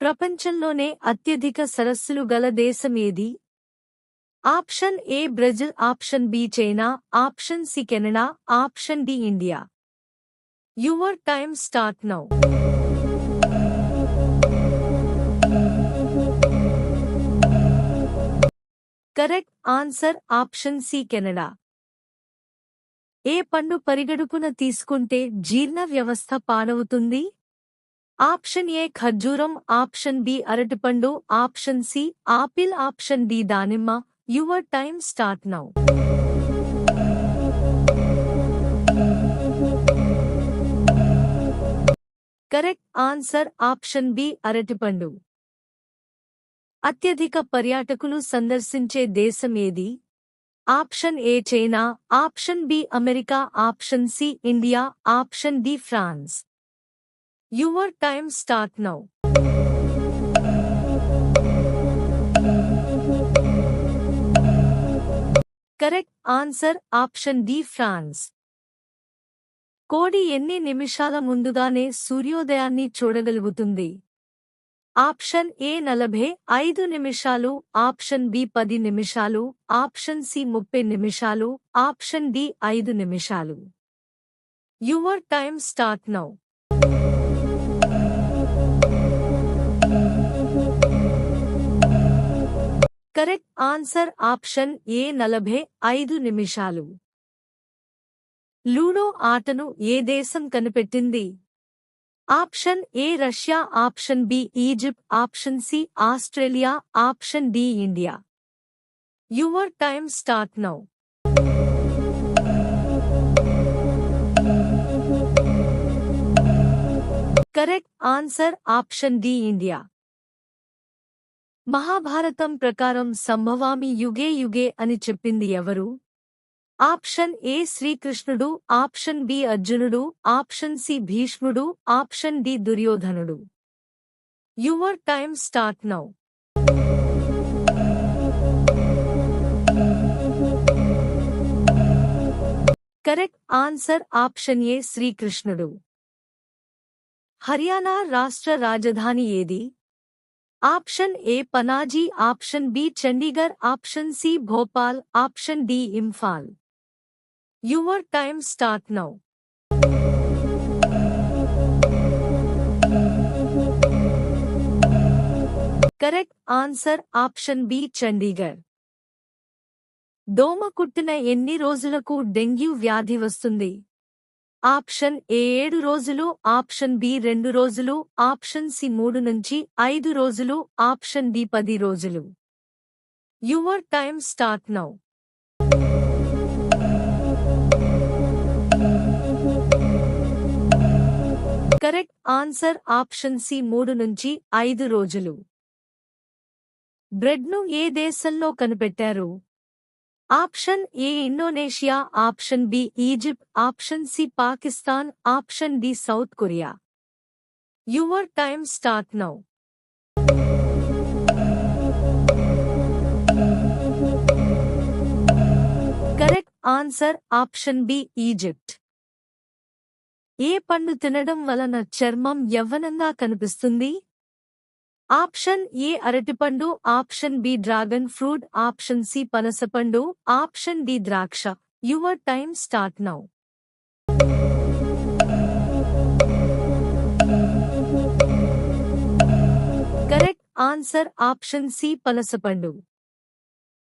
ప్రపంచంలోనే అత్యధిక సరస్సులు గల దేశం ఏది? Option A Brazil, option B China, option C Canada, option D India. Your time start now. Correct answer option C Canada. ఏ పండు పరిగడుపున తీసుకుంటే జీర్ణ వ్యవస్థ పాడవుతుంది? ఆప్షన్ ఏ ఖర్జూరం, ఆప్షన్ బి అరటిపండు, option C apple, option D దానిమ్మ. Your time start now. Correct answer option B అరటిపండు. అత్యధిక పర్యాటకులు సందర్శించే దేశం ఏది? Option A China, option B America, option C India, option D France. Your time start now. Correct answer option D France. కోడి ఎన్ని నిమిషాల ముందుగానే సూర్యోదయాన్ని చూడగలుగుతుంది? ఆప్షన్ ఏ 45 నిమిషాలు, ఆప్షన్ బి 10 నిమిషాలు, ఆప్షన్ సి 30 నిమిషాలు, ఆప్షన్ డి 5 నిమిషాలు. Your time start now. Correct answer option A 45 నిమిషాలు. Ludo ఆటను ఏ దేశం కనిపెట్టింది? Option A Russia, option B Egypt, option C Australia, option D India. Your time start now. Correct answer option D India. మహాభారతం ప్రకారం సంభవామి యుగే యుగే అని చెప్పింది ఎవరు? ఆప్షన్ ఏ శ్రీకృష్ణుడు, ఆప్షన్ బి అర్జునుడు, ఆప్షన్ సి భీష్ముడు, ఆప్షన్ డి దుర్యోధనుడు. Your time start now. Correct answer option A శ్రీకృష్ణుడు. హర్యానా రాష్ట్ర రాజధాని ఏది? Option A Panaji, option B Chandigarh, option C Bhopal, option D Imphal. Your time start now. Correct answer option B Chandigarh. దోమ కుట్టిన ఎన్ని రోజులకు డెంగ్యూ వ్యాధి వస్తుంది? ఆప్షన్ ఏ 7 రోజులు, ఆప్షన్ బి 2 రోజులు, ఆప్షన్ సి 3 నుంచి 5 రోజులు, ఆప్షన్ డి 10 రోజులు. Your time start now. Correct answer option C 3 నుంచి 5 రోజులు. బ్రెడ్ను ఏ దేశంలో కనిపెట్టారు? Option A Indonesia, option B Egypt, option C Pakistan, option D South Korea. Your time start now. Correct answer option B Egypt. ఏ పండు తినడం వలన చర్మం యవ్వనంగా కనిపిస్తుంది? ఆప్షన్ ఏ అరటిపండు, option B dragon fruit, option C పనసపండు, ఆప్షన్ డి ద్రాక్ష. Your time start now. Correct answer option C పనసపండు.